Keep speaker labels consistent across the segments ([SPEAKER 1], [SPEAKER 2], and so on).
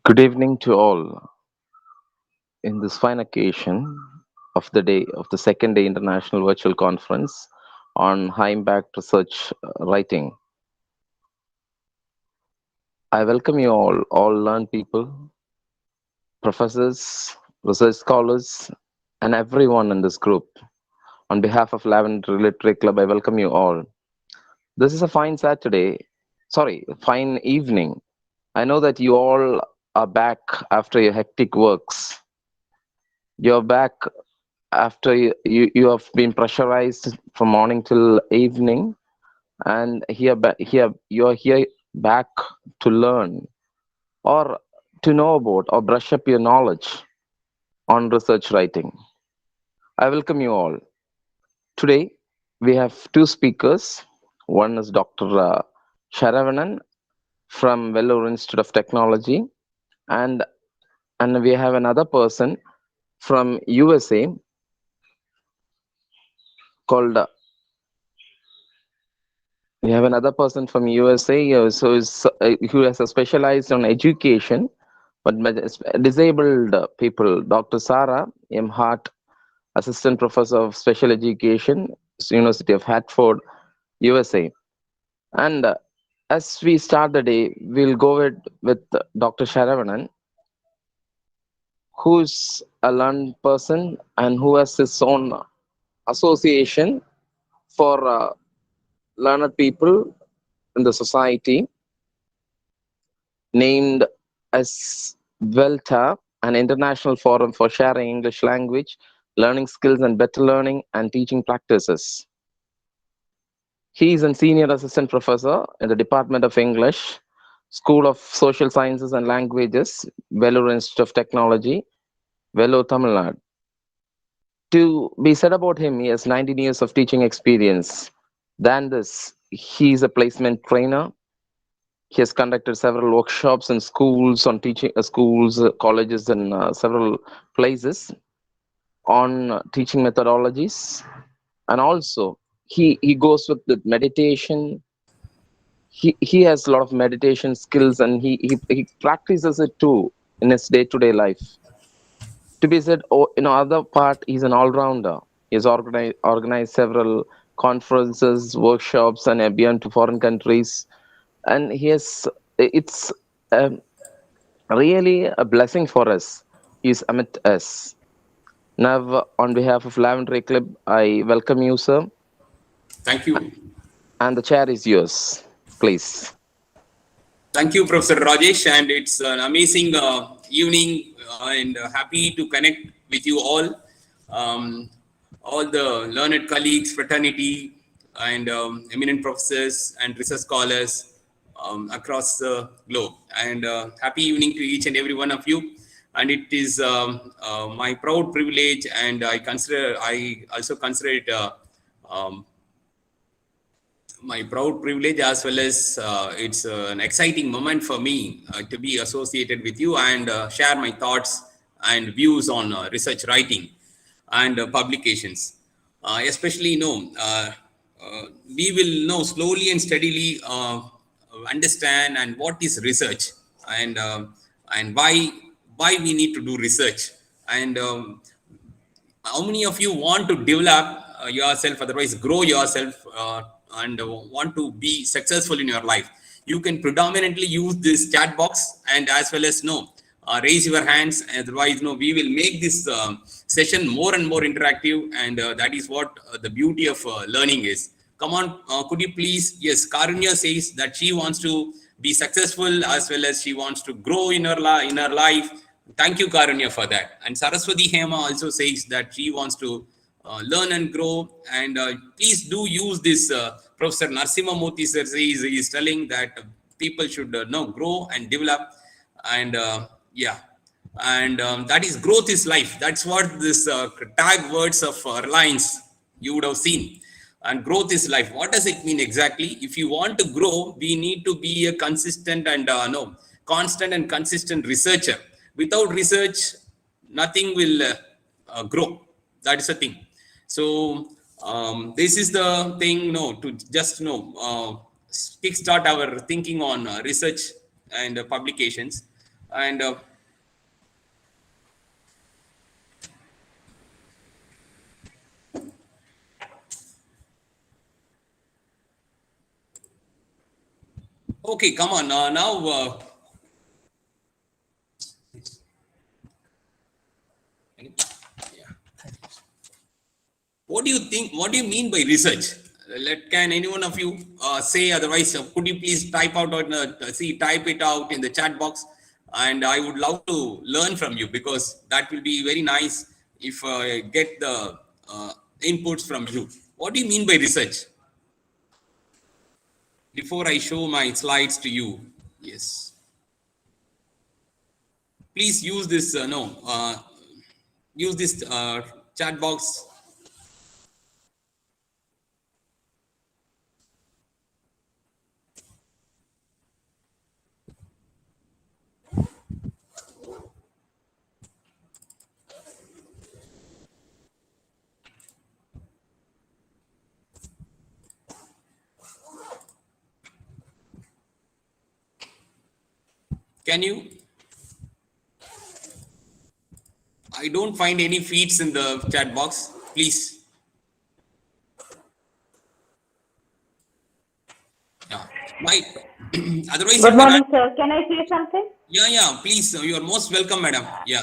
[SPEAKER 1] Good evening to all. In this fine occasion of the day of the second day international virtual conference on high impact research writing, I welcome you all learned people, professors, research scholars, and everyone in this group. On behalf of Lavender Literary Club, I welcome you all. This is a fine fine evening. I know that you all are back after your hectic works. You're back after you have been pressurized from morning till evening, and here you're here back to learn or to know about or brush up your knowledge on research writing. I welcome you all. Today we have two speakers. One is Dr. Sharavanan from Vellore Institute of Technology, and we have another person from USA called we have another person from USA, who has specialized on education, but disabled people. Dr. Sarah M. Hart, Assistant Professor of Special Education, University of Hartford, USA. And as we start the day, we'll go with Dr. Sharavanan, who's a learned person and who has his own association for learned people in the society, named as VELTA, an international forum for sharing English language, learning skills, and better learning and teaching practices. He is a senior assistant professor in the Department of English, School of Social Sciences and Languages, Vellore Institute of Technology, Vellore, Tamil Nadu. To be said about him, he has 19 years of teaching experience. Than this, he is a placement trainer. He has conducted several workshops in schools, on teaching schools, colleges, and several places on teaching methodologies. And also, he goes with the meditation. He has a lot of meditation skills, and he practices it too in his day-to-day life. To be said, in other part, he's an all-rounder. He's organized several conferences, workshops, and beyond to foreign countries. And he has it's um, really a blessing for us. He's amid us. Now, on behalf of Lavender Club, I welcome you, sir,
[SPEAKER 2] Thank you.
[SPEAKER 1] and the chair is yours. Please.
[SPEAKER 2] Thank you, Professor Rajesh. And it's an amazing evening and happy to connect with you um, all the learned colleagues, fraternity, and eminent professors and research scholars across the globe. And happy evening to each and every one of you. And it is my proud privilege, and I also consider it my proud privilege, as well as it's an exciting moment for me to be associated with you and share my thoughts and views on research writing and publications. Especially, we will know slowly and steadily understand and what is research, and why we need to do research, and how many of you want to develop yourself, otherwise grow yourself, and want to be successful in your life? You can predominantly use this chat box, and as well as raise your hands. Otherwise, we will make this session more and more interactive, and that is what the beauty of learning is. Come on, could you please? Yes, Karunya says that she wants to be successful, as well as she wants to grow in her life. Thank you, Karunya, for that. And Saraswati Hema also says that she wants to learn and grow. And please do use this. Professor Narsimha Murthy sir is telling that people should grow and develop. And yeah, and that is growth is life. That's what this tag words of Reliance you would have seen. And growth is life. What does it mean exactly? If you want to grow, we need to be a consistent and constant and consistent researcher. Without research, nothing will grow. That is the thing. So this is the thing, to just kickstart our thinking on research and publications. And okay, come on. Now, yeah. What do you think? What do you mean by research? Can any one of you say? Otherwise, could you please type out on type it out in the chat box? And I would love to learn from you, because that will be very nice if I get the inputs from you. What do you mean by research? Before I show my slides to you, yes, please use this. Use this chat box. Can you? I don't find any feeds in the chat box. Please. Yeah. My, otherwise, you
[SPEAKER 3] Good
[SPEAKER 2] can.
[SPEAKER 3] morning, sir. Can I say something?
[SPEAKER 2] Yeah. Please. You are most welcome, madam. Yeah.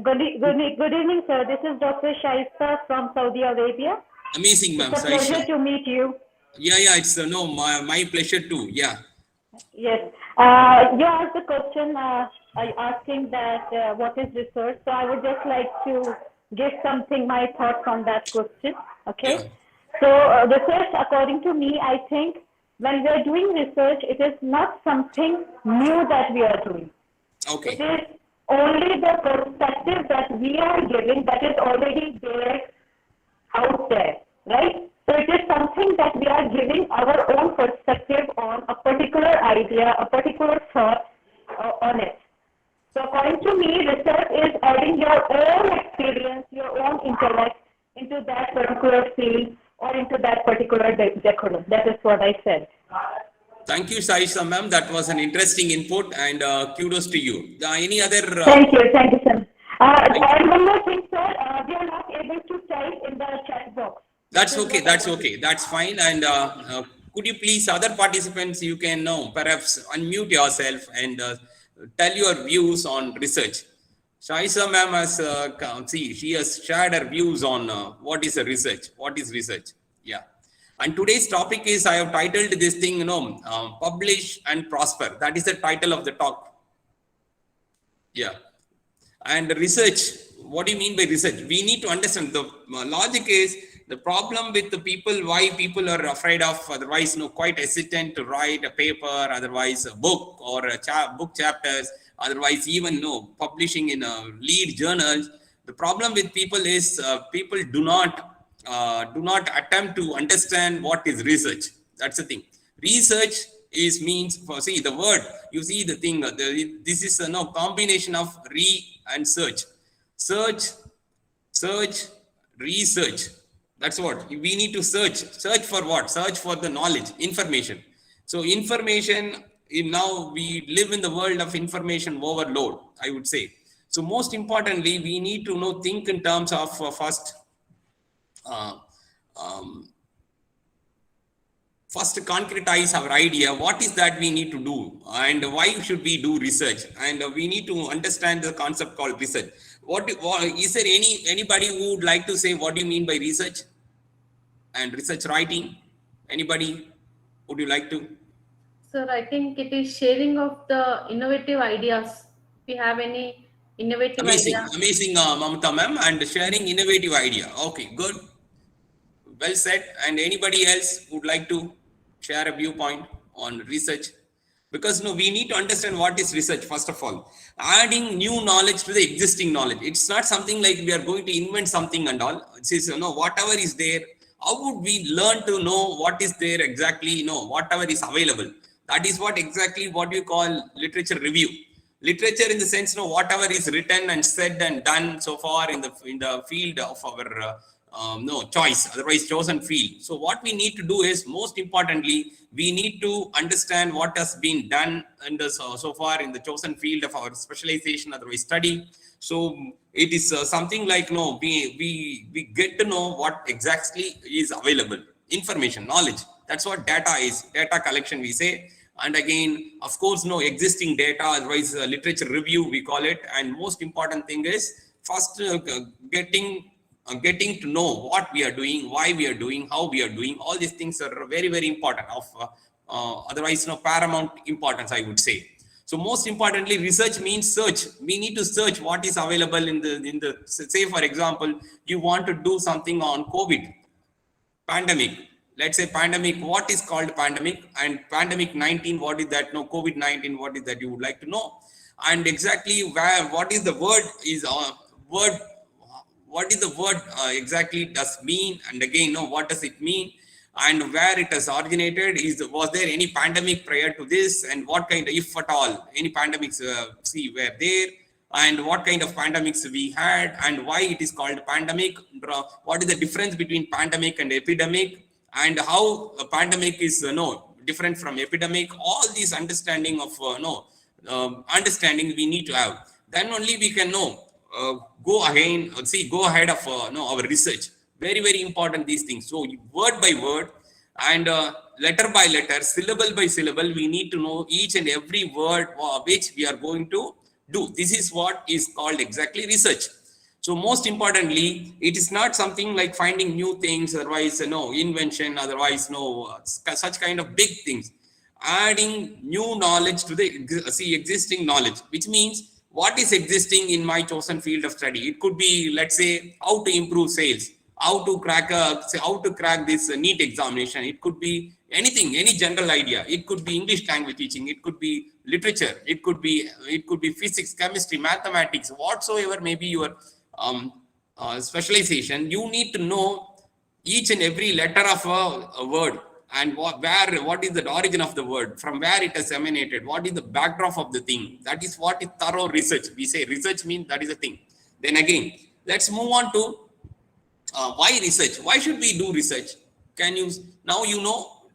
[SPEAKER 3] Good evening, sir. This is Dr. Shaista from Saudi Arabia.
[SPEAKER 2] Amazing, ma'am.
[SPEAKER 3] It's a pleasure to meet you.
[SPEAKER 2] Yeah. It's no my pleasure too. Yeah.
[SPEAKER 3] Yes. You asked the question asking that what is research. So I would just like to give my thoughts on that question.
[SPEAKER 2] Yeah.
[SPEAKER 3] Okay. So research, according to me, I think when we are doing research, it is not something new that we are doing.
[SPEAKER 2] Okay.
[SPEAKER 3] It is only the perspective that we are giving that is already there out there, right? So it is something that we are giving our own perspective on a particular idea, a particular thought on it. So according to me, research is adding your own experience, your own intellect into that particular field or into that particular decorum. That is what I said.
[SPEAKER 2] Thank you, Saisha, ma'am. That was an interesting input, and kudos to you. Any other?
[SPEAKER 3] Thank you, sir. And one more thing, sir, we are not able to type in the chat box.
[SPEAKER 2] That's okay. That's fine. And could you please, other participants, you can perhaps unmute yourself and tell your views on research. Shaisa ma'am has she has shared her views on what is a research. What is research? Yeah. And today's topic is, I have titled this thing, publish and prosper. That is the title of the talk. Yeah. And research, what do you mean by research? We need to understand the logic is the problem with the people, why people are afraid of, otherwise quite hesitant to write a paper, otherwise a book or a book chapters, otherwise even publishing in lead journals. The problem with people is people do not attempt to understand what is research. That's the thing. Research is means for, see the word, you see the thing, this is a combination of and search. Search, research. That's what we need to search. Search for what? Search for the knowledge, information. So information, now we live in the world of information overload, I would say. So most importantly, we need to think in terms of first concretize our idea. What is that we need to do, and why should we do research? And we need to understand the concept called research. What is there anybody who would like to say what do you mean by research and research writing? Anybody, would you like to?
[SPEAKER 4] Sir, I think it is sharing of the innovative ideas. If you have any innovative idea.
[SPEAKER 2] Amazing, Mamata ma'am, and sharing innovative idea. Okay, good. Well said. And anybody else would like to share a viewpoint on research? Because we need to understand what is research. First of all, adding new knowledge to the existing knowledge. It's not something like we are going to invent something and all. It says whatever is there. How would we learn to know what is there exactly? Whatever is available. That is what exactly what we call literature review. Literature in the sense, whatever is written and said and done so far in the field of our no choice, otherwise chosen field. So what we need to do is, most importantly, we need to understand what has been done in the so far in the chosen field of our specialization, otherwise study. So it is something like, no, we get to know what exactly is available, information, knowledge. That's what data is, data collection we say. And again, of course, no existing data, otherwise literature review we call it. And most important thing is first getting to know what we are doing, why we are doing, how we are doing. All these things are very, very important, of otherwise no paramount importance, I would say. So most importantly, research means search. We need to search what is available in the say, for example, you want to do something on COVID pandemic. Let's say pandemic, what is called pandemic, and pandemic 19, what is that? No, COVID-19, what is that? You would like to know. And exactly where, what is the word is word, what is the word exactly does mean, and again, no, what does it mean, and where it has originated. Was there any pandemic prior to this, and what kind of, if at all, any pandemics were there, and what kind of pandemics we had, and why it is called pandemic. What is the difference between pandemic and epidemic, and how a pandemic is different from epidemic. All these understanding of understanding we need to have. Then only we can know go ahead of our research. Very, very important, these things. So word by word and letter by letter, syllable by syllable, we need to know each and every word which we are going to do. This is what is called exactly research. So most importantly, it is not something like finding new things, otherwise invention, otherwise such kind of big things. Adding new knowledge to the existing knowledge, which means what is existing in my chosen field of study. It could be, let's say, how to improve sales, how to crack this NEET examination. It could be anything, any general idea. It could be English language teaching. It could be literature. It could be physics, chemistry, mathematics, whatsoever may be your specialization. You need to know each and every letter of a word, and what is the origin of the word, from where it has emanated, what is the backdrop of the thing. That is what is thorough research. We say research means that is a thing. Then again, let's move on to why research. Why should we do research? Now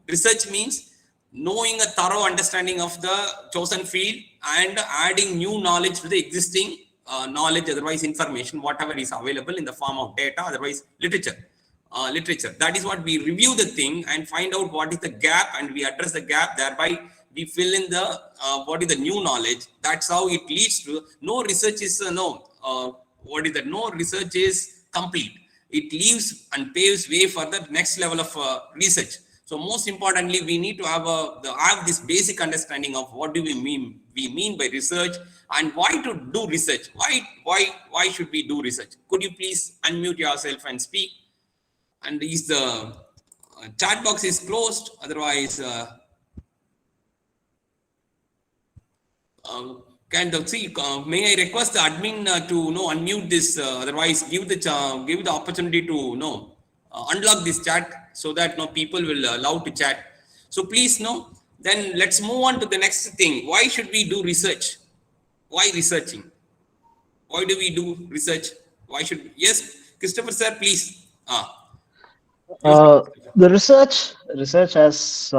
[SPEAKER 2] research means knowing a thorough understanding of the chosen field and adding new knowledge to the existing knowledge, otherwise information, whatever is available in the form of data, otherwise literature. That is what we review the thing and find out what is the gap, and we address the gap. Thereby, we fill in the what is the new knowledge. That's how it leads to no research is No research is complete. It leaves and paves way for the next level of research. So most importantly, we need to have this basic understanding of what do we mean by research, and why to do research. Why should we do research? Could you please unmute yourself and speak? And is the chat box is closed, otherwise may I request the admin to unmute this, otherwise give the opportunity to unlock this chat, so that people will allow to chat. So please then let's move on to the next thing. Why should we do research? Why researching? Why do we do research? Yes, Christopher sir, please.
[SPEAKER 5] The research, as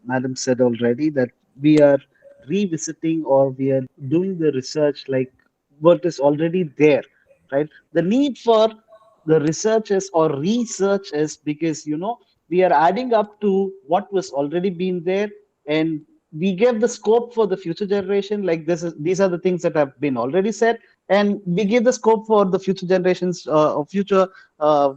[SPEAKER 5] Madam said already, that we are revisiting or we are doing the research like what is already there, right? The need for the researches or research is because we are adding up to what was already been there, and we give the scope for the future generation. Like these are the things that have been already said, and we give the scope for the future generations or future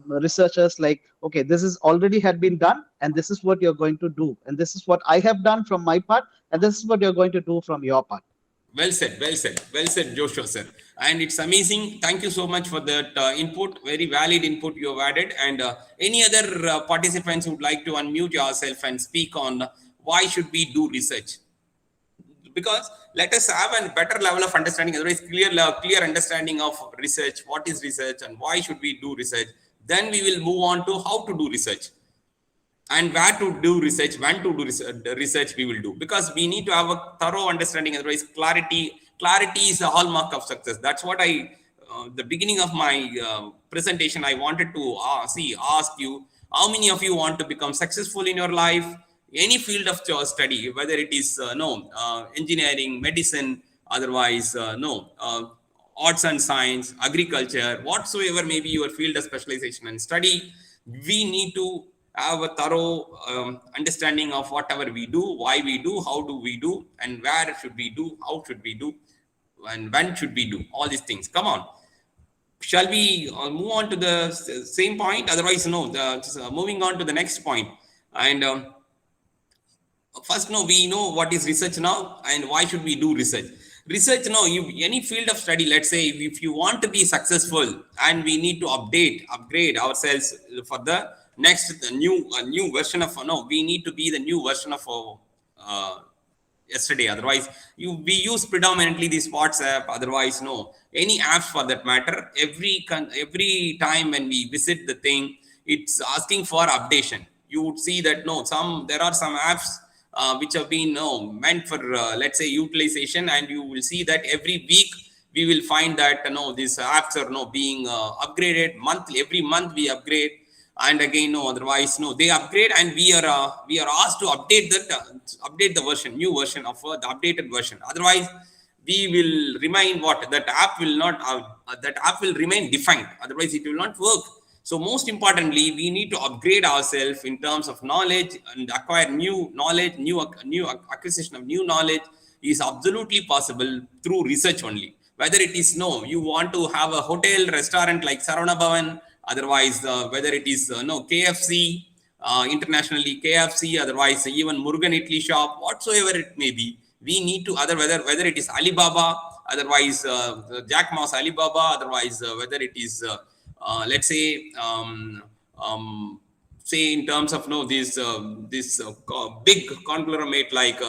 [SPEAKER 5] researchers. Like, okay, this is already had been done, and this is what you're going to do, and this is what I have done from my part, and this is what you're going to do from your part.
[SPEAKER 2] Well said, Joshua sir. And it's amazing. Thank you so much for that input. Very valid input you have added. And any other participants who would like to unmute yourself and speak on why should we do research? Because let us have a better level of understanding, otherwise clear understanding of research. What is research and why should we do research? Then we will move on to how to do research, and where to do research, when to do research we will do, because we need to have a thorough understanding. Otherwise, clarity is a hallmark of success. That's what I the beginning of my presentation, I wanted to ask you, how many of you want to become successful in your life, any field of study, whether it is engineering, medicine, otherwise arts and science, agriculture, whatsoever may be your field of specialization and study. We need to have a thorough understanding of whatever we do, why we do, how do we do, and where should we do, how should we do, and when should we do all these things. Come on, shall we move on to the same point? Otherwise, no, moving on to the next point. And first, no, we know what is research now and why should we do research. Research, no, any field of study, let's say if you want to be successful, and we need to upgrade ourselves for the next new version of, no, we need to be the new version of yesterday. Otherwise, we use predominantly this WhatsApp, otherwise no, any apps for that matter. Every time when we visit the thing, it's asking for updation. You would see that no, there are some apps which have been meant for let's say utilization, and you will see that every week we will find that these apps are being upgraded monthly. Every month we upgrade, and again otherwise they upgrade, and we are asked to update update the version, new version of the updated version. Otherwise we will remain that app will not that app will remain defined, otherwise it will not work. So most importantly, we need to upgrade ourselves in terms of knowledge and acquire new knowledge. New acquisition of new knowledge is absolutely possible through research only. Whether it is you want to have a hotel, restaurant like Saravana Bhavan, otherwise whether it is KFC, internationally KFC, otherwise even Murugan Italy shop, whatsoever it may be, we need to whether it is Alibaba, otherwise Jack Ma's Alibaba, otherwise whether it is let's say say in terms of this big conglomerate like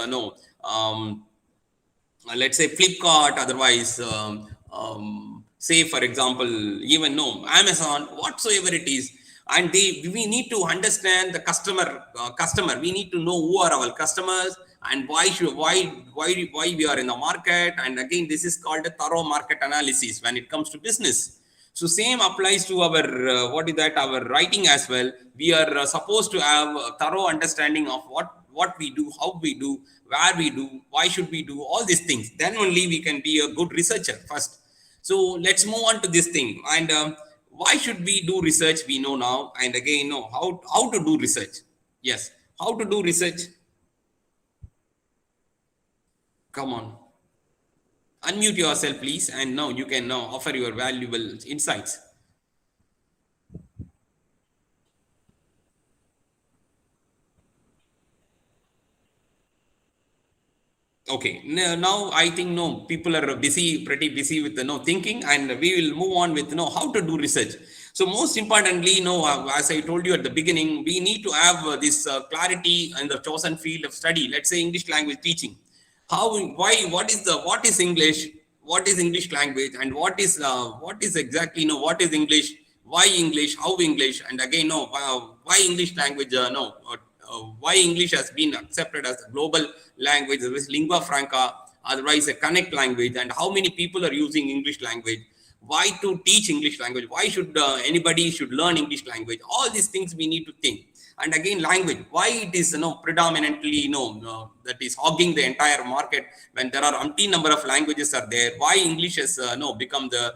[SPEAKER 2] let's say Flipkart, otherwise say for example even Amazon, whatsoever it is. And we need to understand the customer. We need to know who are our customers and why we are in the market. And again, this is called a thorough market analysis when it comes to business. So same applies to our our writing as well. We are supposed to have a thorough understanding of what we do, how we do, where we do, why should we do all these things. Then only we can be a good researcher first. So let's move on to this thing. And why should we do research? We know now. And again, how to do research. Yes, how to do research. Come on. Unmute yourself, please, and now you can offer your valuable insights. Okay, now I think people are pretty busy with thinking, and we will move on with how to do research. So most importantly, as I told you at the beginning, we need to have this clarity in the chosen field of study. Let's say English language teaching. What is English? What is English language, and what is exactly what is English? Why English? How English? And again, why English language? Why English has been accepted as a global language, as lingua franca, otherwise a connect language, and how many people are using English language? Why to teach English language? Why should anybody should learn English language? All these things we need to think. And again, language, why it is predominantly that is hogging the entire market when there are umpteen number of languages are there. Why English has become the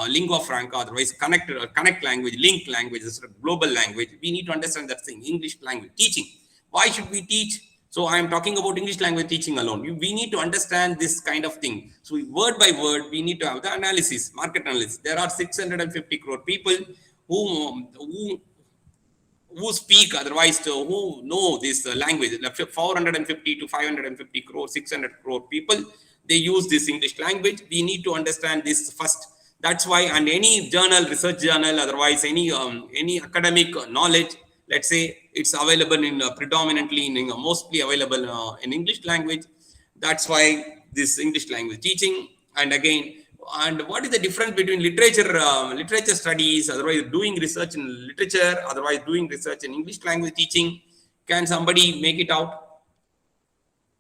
[SPEAKER 2] lingua franca, otherwise connect language, link language, global language. We need to understand that thing. English language teaching, why should we teach? So I am talking about English language teaching alone. We need to understand this kind of thing. So word by word, we need to have the analysis, market analysis. There are 650 crore people who speak, otherwise who know this language. 450 to 550 crore, 600 crore people, they use this English language. We need to understand this first. That's why, and any journal, research journal, otherwise any academic knowledge, let's say it's available in predominantly in mostly available in English language. That's why this English language teaching. And again, and what is the difference between literature studies, otherwise doing research in literature, otherwise doing research in English language teaching? Can somebody make it out?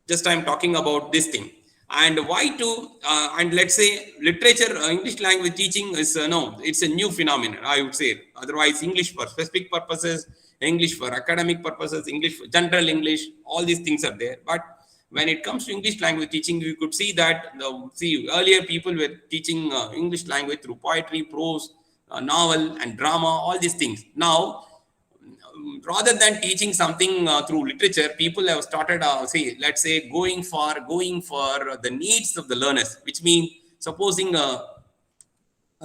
[SPEAKER 2] Just I'm talking about this thing. And why to and let's say literature, English language teaching is no, it's a new phenomenon, I would say. Otherwise, English for specific purposes, English for academic purposes, English for general English, all these things are there. But when it comes to English language teaching, you could see that earlier people were teaching English language through poetry, prose, novel and drama, all these things. Now, rather than teaching something through literature, people have started let's say going for the needs of the learners, which means supposing a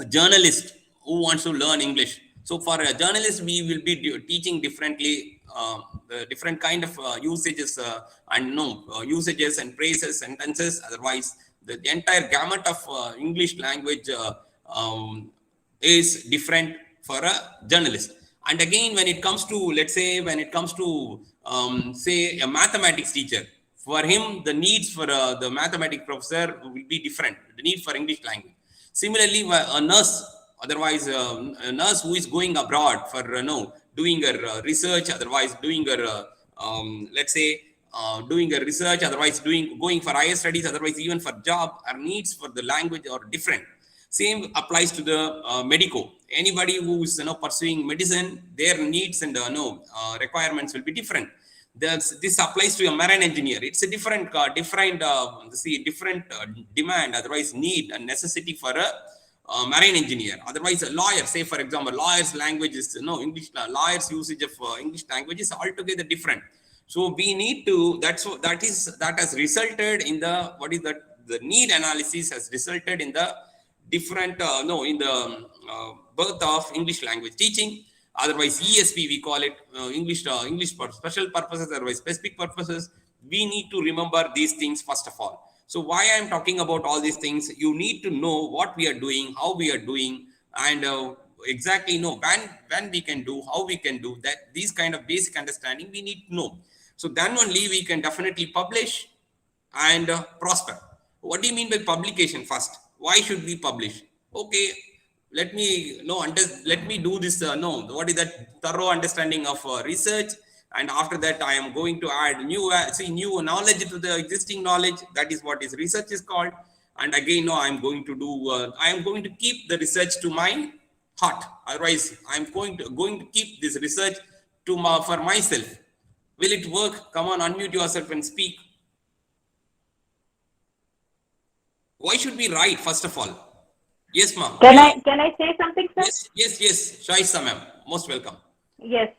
[SPEAKER 2] journalist who wants to learn English. So for a journalist, we will be teaching differently, the different kind of usages and no usages and phrases, sentences. Otherwise, the entire gamut of English language is different for a journalist. And again, when it comes to, let's say, when it comes to say a mathematics teacher, for him the needs for the mathematics professor will be different, the need for English language. Similarly, a nurse, otherwise a nurse who is going abroad for doing her research, otherwise doing her let's say doing a research, otherwise going for higher studies, otherwise even for job, our needs for the language are different. Same applies to the medico. Anybody who is pursuing medicine, their needs and requirements will be different. This applies to a marine engineer. It's a different demand, otherwise need and necessity for a marine engineer. Otherwise, a lawyer, say for example, lawyers' language is English. Lawyers' usage of English language is altogether different. So we need to. That has resulted in the the need analysis has resulted in the different in the birth of English language teaching. Otherwise, ESP we call it, English for special purposes, otherwise specific purposes. We need to remember these things first of all. So why I am talking about all these things, you need to know what we are doing, how we are doing, and exactly know when we can do, how we can do that. These kind of basic understanding we need to know. So then only we can definitely publish and prosper. What do you mean by publication first? Why should we publish? Okay, let me let me do this what is that thorough understanding of research, and after that I am going to add new knowledge to the existing knowledge. That is what is research is called. And again, I am going to do I am going to keep the research to my heart. Otherwise, I am going to keep this research for myself. Will it work? Come on, unmute yourself and speak. Why should we write first of all? Yes, ma'am.
[SPEAKER 3] Can I say something, sir?
[SPEAKER 2] Yes. Shaista, ma'am. Most welcome.
[SPEAKER 3] Yes,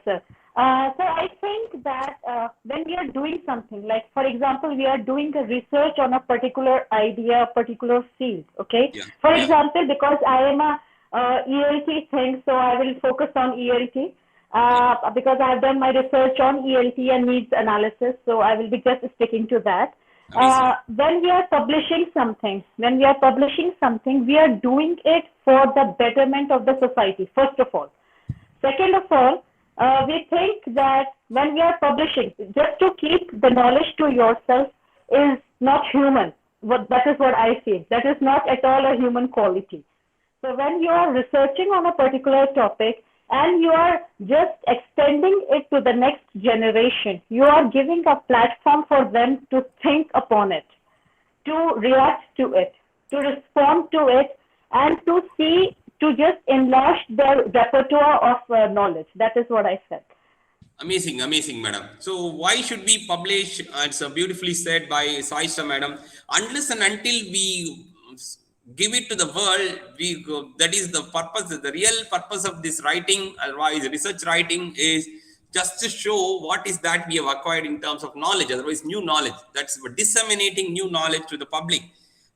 [SPEAKER 3] sir. So I think that when we are doing something, like for example, we are doing a research on a particular idea, a particular field. Okay.
[SPEAKER 2] Yeah.
[SPEAKER 3] For example, because I am a ELT thing, so I will focus on ELT. Because I have done my research on ELT and needs analysis, so I will be just sticking to that. When we are publishing something, we are doing it for the betterment of the society, first of all. Second of all, we think that when we are publishing, just to keep the knowledge to yourself is not human. That is what I feel. That is not at all a human quality. So when you are researching on a particular topic and you are just extending it to the next generation, you are giving a platform for them to think upon it, to react to it, to respond to it, and to just enlarge their repertoire of knowledge. That is what I said.
[SPEAKER 2] Amazing, madam. So why should we publish? It's beautifully said by Saisha, madam. Unless and until we give it to the world, that is the purpose. The real purpose of this writing, otherwise research writing, is just to show what is that we have acquired in terms of knowledge, otherwise new knowledge. That's disseminating new knowledge to the public.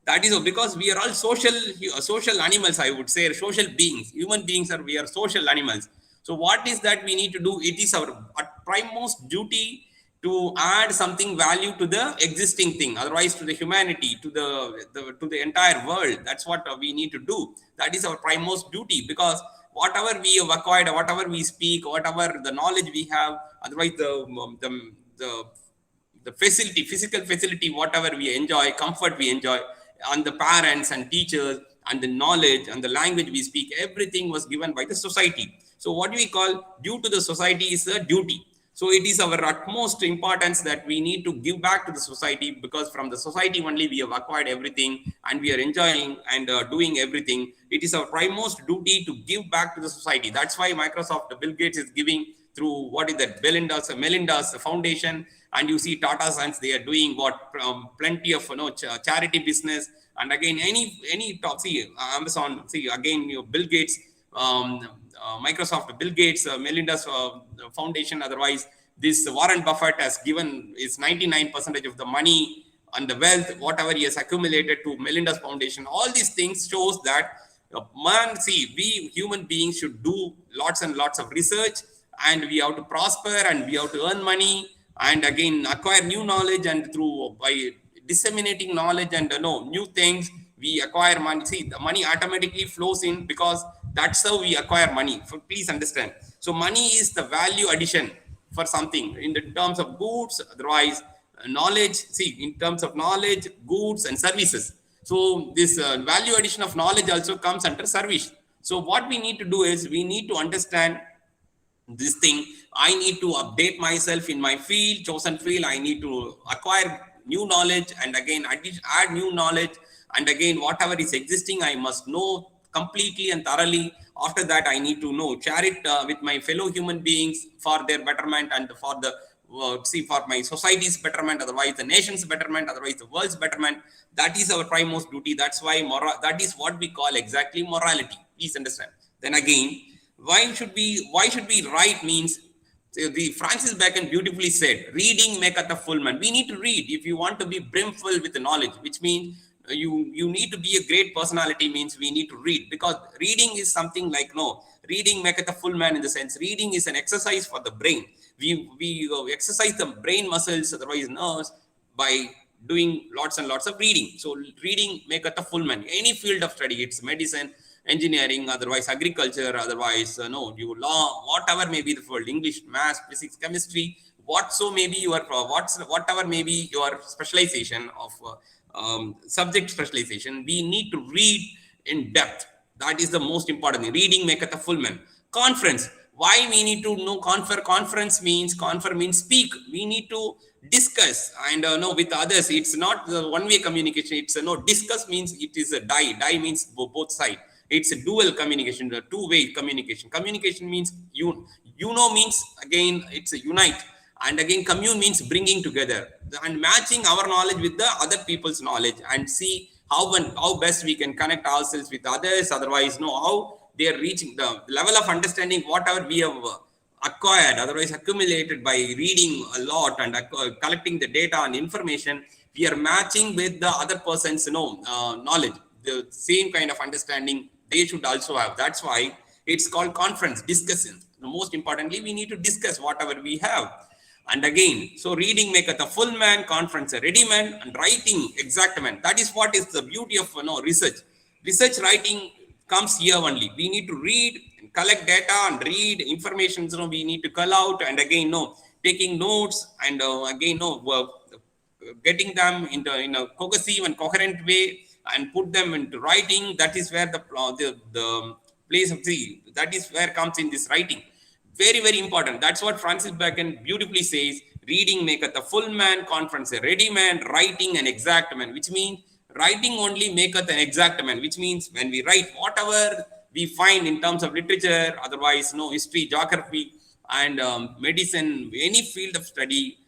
[SPEAKER 2] That is because we are all social animals, I would say, social beings. Human beings we are social animals. So what is that we need to do? It is our primemost duty to add something value to the existing thing, otherwise to the humanity, to the entire world. That's what we need to do. That is our primemost duty, because whatever we have acquired, whatever we speak, whatever the knowledge we have, otherwise the physical facility, whatever we enjoy, comfort we enjoy, and the parents and teachers and the knowledge and the language we speak, everything was given by the society. So what we call due to the society is a duty. So it is our utmost importance that we need to give back to the society, because from the society only we have acquired everything and we are enjoying and doing everything. It is our primemost duty to give back to the society. That's why Microsoft, Bill Gates is giving through what is that, Melinda's foundation, and you see Tata Sons, they are doing what, plenty of charity business. And again, any top, see Amazon, see again, Bill Gates, Microsoft, Bill Gates, Melinda's foundation. Otherwise, this Warren Buffett has given is 99% of the money and the wealth, whatever he has accumulated, to Melinda's foundation. All these things shows that man, see, we human beings should do lots and lots of research, and we have to prosper, and we have to earn money, and again acquire new knowledge, and through by disseminating knowledge and new things, we acquire money. See, the money automatically flows in, because that's how we acquire money. Please understand. So money is the value addition for something in the terms of goods, otherwise knowledge. See, in terms of knowledge, goods and services. So this value addition of knowledge also comes under service. So what we need to do is we need to understand this thing. I need to update myself in my field, chosen field. I need to acquire new knowledge, and again add new knowledge, and again whatever is existing I must know completely and thoroughly. After that, I need to share it with my fellow human beings for their betterment, and for the for my society's betterment, otherwise the nation's betterment, otherwise the world's betterment. That is our primemost duty. That's why that is what we call exactly morality. Please understand. Then again, why should we write means, the Francis Bacon beautifully said, reading maketh a full man. We need to read if you want to be brimful with knowledge, which means you need to be a great personality. Means we need to read, because reading is something like, reading maketh a full man, in the sense reading is an exercise for the brain. We exercise the brain muscles, otherwise nerves, by doing lots and lots of reading. So reading maketh a full man. Any field of study, it's medicine, engineering, otherwise agriculture, otherwise you law, whatever may be the field, English, math, physics, chemistry, whatever may be your specialization of subject specialization, we need to read in depth. That is the most important thing. Reading maketh a full man. Conference. Why we need to know conference means speak. We need to discuss and with others. It's not the one-way communication. It's discuss means it is a die means both sides. It's a dual communication, a two-way communication. Communication means means again it's a unite, and again commune means bringing together and matching our knowledge with the other people's knowledge, and see how best we can connect ourselves with others. Otherwise, how they are reaching the level of understanding whatever we have acquired, otherwise accumulated by reading a lot and collecting the data and information. We are matching with the other person's knowledge, the same kind of understanding they should also have. That's why it's called conference, discussion. Most importantly, we need to discuss whatever we have. And again, so reading maketh a full man, conference a ready man, and writing exact man. That is what is the beauty of research. Research writing comes here only. We need to read, collect data, and read information. We need to call out, and again, taking notes, and again, getting them in a cohesive and coherent way, and put them into writing. That is where the place of that is where comes in this writing. Very, very important. That's what Francis Bacon beautifully says. Reading maketh a full man, conference a ready man, writing an exact man, which means writing only maketh an exact man, which means when we write, whatever we find in terms of literature, otherwise history, geography, and medicine, any field of study,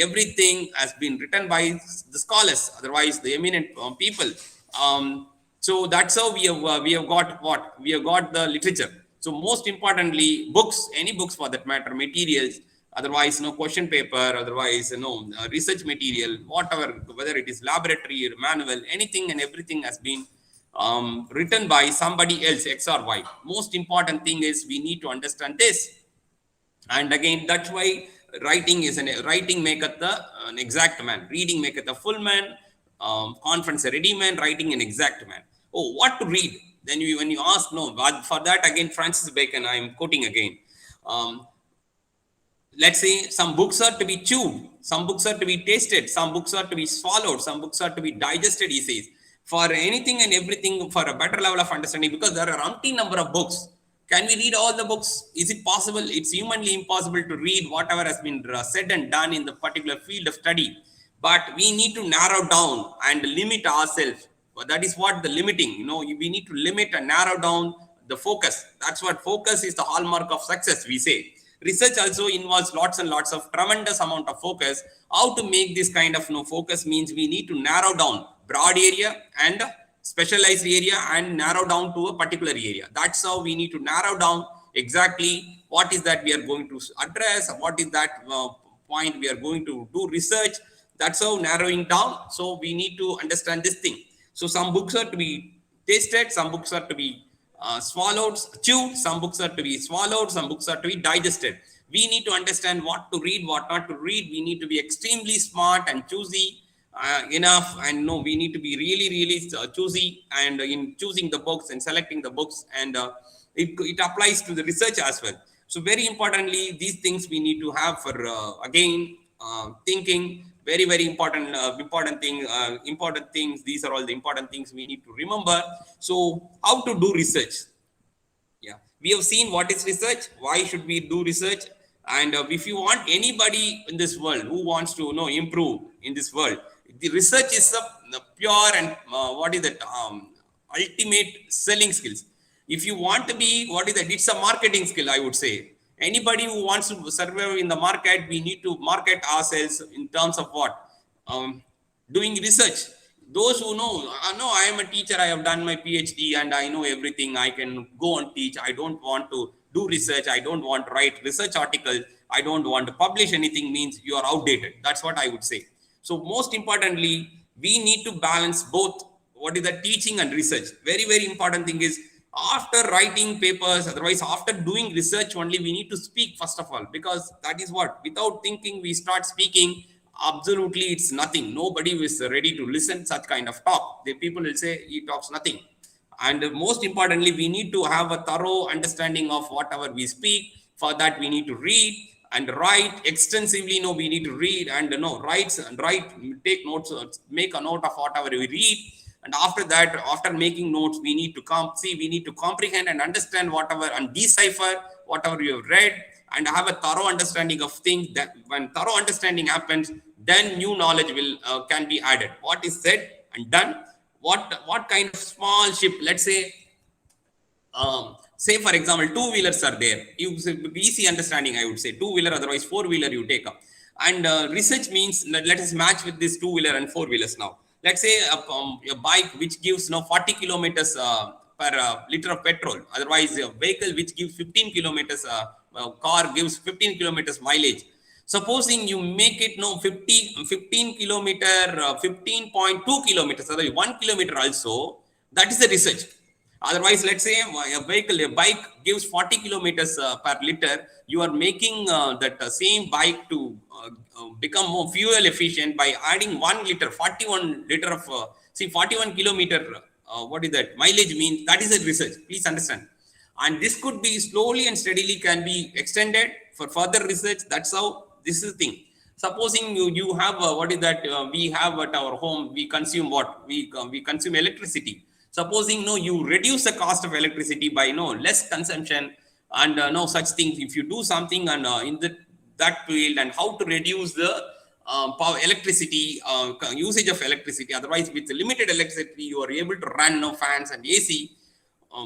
[SPEAKER 2] everything has been written by the scholars, otherwise the eminent people. So that's how we have got the literature. So most importantly, books, any books for that matter, materials, otherwise question paper, otherwise research material, whatever, whether it is laboratory or manual, anything and everything has been written by somebody else, X or Y. Most important thing is we need to understand this. And again, that's why writing maketh an exact man. Reading maketh a full man, conference a ready man, writing an exact man. Oh, what to read? Then when you ask, for that again, Francis Bacon, I am quoting again. Let's say some books are to be chewed, some books are to be tasted, some books are to be swallowed, some books are to be digested, he says. For anything and everything, for a better level of understanding, because there are umpteen number of books. Can we read all the books? Is it possible? It's humanly impossible to read whatever has been said and done in the particular field of study. But we need to narrow down and limit ourselves. Well, that is what the limiting, we need to limit and narrow down the focus. That's what focus is, the hallmark of success, we say. Research also involves lots and lots of tremendous amount of focus. How to make this kind of focus means we need to narrow down broad area and specialized area and narrow down to a particular area. That's how we need to narrow down exactly what is that we are going to address, what is that point we are going to do research. That's how narrowing down. So we need to understand this thing. So some books are to be tasted, some books are to be swallowed, chewed, some books are to be swallowed, some books are to be digested. We need to understand what to read, what not to read. We need to be extremely smart and choosy enough, and we need to be really choosy and in choosing the books and selecting the books, and it applies to the research as well. So very importantly, these things we need to have for again thinking. Very important important things. These are all the important things we need to remember. So how to do research? Yeah, we have seen what is research, why should we do research, and if you want anybody in this world who wants to improve in this world, the research is a pure and what is that ultimate selling skills. If you want to be, what is that, it's a marketing skill, I would say. Anybody who wants to survive in the market, we need to market ourselves in terms of what, doing research. Those who know, I am a teacher, I have done my PhD and I know everything, I can go and teach, I don't want to do research, I don't want to write research articles, I don't want to publish anything, means you are outdated. That's what I would say. So most importantly, we need to balance both, what is the teaching and research. Very important thing is, after writing papers, otherwise after doing research only, we need to speak first of all, because that is what, without thinking we start speaking, absolutely it's nothing. Nobody is ready to listen such kind of talk. The people will say he talks nothing. And most importantly, we need to have a thorough understanding of whatever we speak. For that we need to read and write extensively. We need to read and write, take notes, make a note of whatever we read. And after that, after making notes, we need to we need to comprehend and understand whatever and decipher whatever you have read, and have a thorough understanding of things. That when thorough understanding happens, then new knowledge will can be added. What is said and done, what kind of small ship, let's say, say for example, two-wheelers are there. Easy understanding, I would say, two-wheeler, otherwise four-wheeler you take up. And research means, let us match with this two-wheeler and four-wheelers now. Let's say a bike which gives 40 kilometers per liter of petrol. Otherwise, a vehicle which gives 15 kilometers, car gives 15 kilometers mileage. Supposing you make it 15 kilometer, 15.2 kilometers, otherwise 1 kilometer also, that is the research. Otherwise, let's say a bike gives 40 kilometers per liter. You are making that same bike to become more fuel efficient by adding 1 liter, 41 liter of, 41 kilometer, what is that, mileage means, that is a research, please understand. And this could be slowly and steadily can be extended for further research. That's how this is the thing. Supposing you have, what is that, we have at our home, we consume what? We consume electricity. Supposing you reduce the cost of electricity by less consumption and no such things. If you do something and in that field, and how to reduce the power electricity usage of electricity. Otherwise, with limited electricity, you are able to run fans and AC.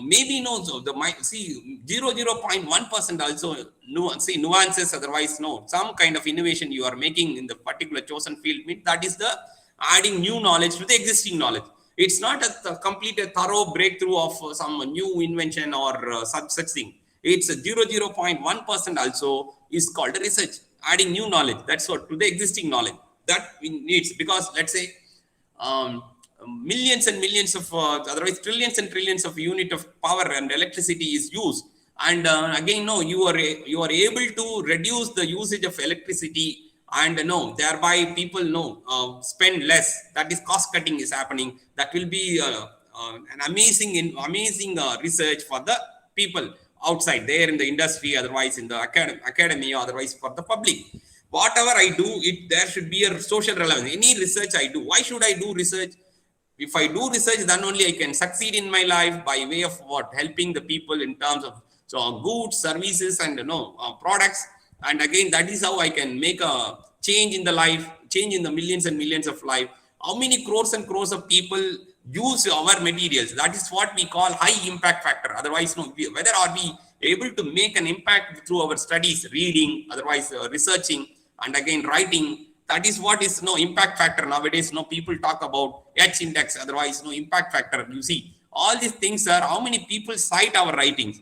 [SPEAKER 2] Maybe so the 0.1% also nuances. Otherwise, some kind of innovation you are making in the particular chosen field. That is the adding new knowledge to the existing knowledge. It's not a complete thorough breakthrough of some new invention or such thing. It's a 0.1% also is called research, adding new knowledge. That's what, to the existing knowledge that we needs. Because let's say millions and millions of, otherwise trillions and trillions of unit of power and electricity is used. And again, you are able to reduce the usage of electricity, and thereby people spend less. That is cost cutting is happening. That will be an amazing research for the people outside there in the industry, otherwise in the academy, otherwise for the public. Whatever I do, there should be a social relevance. Any research I do, why should I do research? If I do research, then only I can succeed in my life by way of what, helping the people in terms of So goods, services, and products. And again, that is how I can make a change in the life, change in the millions and millions of life. How many crores and crores of people use our materials? That is what we call high impact factor. Otherwise, no, whether are we able to make an impact through our studies, reading, otherwise researching, and again writing. That is what is no impact factor nowadays. No, people talk about H index, otherwise no impact factor. You see, all these things are how many people cite our writings.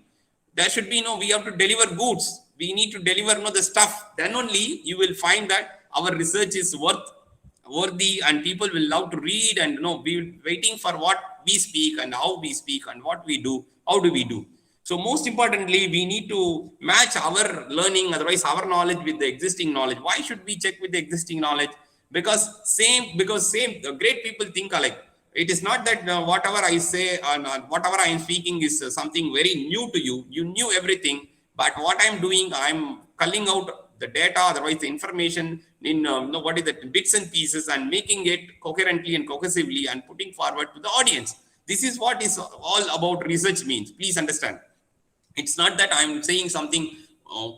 [SPEAKER 2] There should be we have to deliver goods. We need to deliver the stuff. Then only you will find that our research is worthy, and people will love to read and be waiting for what we speak and how we speak and what we do. How do we do? So most importantly, we need to match our learning, otherwise our knowledge, with the existing knowledge. Why should we check with the existing knowledge? Because great people think alike. It is not that whatever I say and whatever I am speaking is something very new to you. You knew everything, but what I am doing, I am culling out the data, otherwise the information in what is the bits and pieces, and making it coherently and cohesively and putting forward to the audience. This is what is all about research means. Please understand. It's not that I'm saying something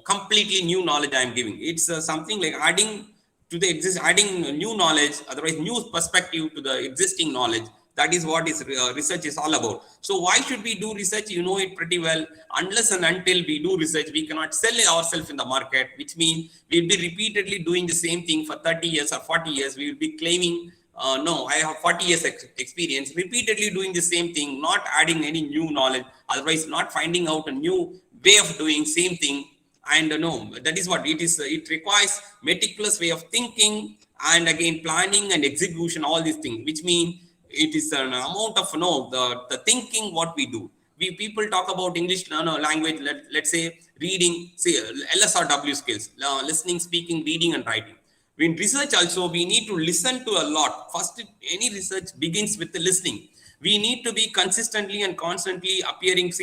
[SPEAKER 2] completely new knowledge I am giving. It's something like adding to the adding new knowledge, otherwise new perspective to the existing knowledge. That is what is research is all about. So why should we do research? You know it pretty well. Unless and until we do research, we cannot sell ourselves in the market, which means we'll be repeatedly doing the same thing for 30 years or 40 years. We will be claiming, no, I have 40 years experience, repeatedly doing the same thing, not adding any new knowledge, otherwise not finding out a new way of doing same thing. And no, that is what it is. It requires meticulous way of thinking, and again planning and execution, all these things, which mean it is an amount of the thinking what we do. We people talk about English language, let's say reading, say LSRW skills, listening, speaking, reading, and writing. In research also, we need to listen to a lot. First, any research begins with the listening. We need to be consistently and constantly appearing,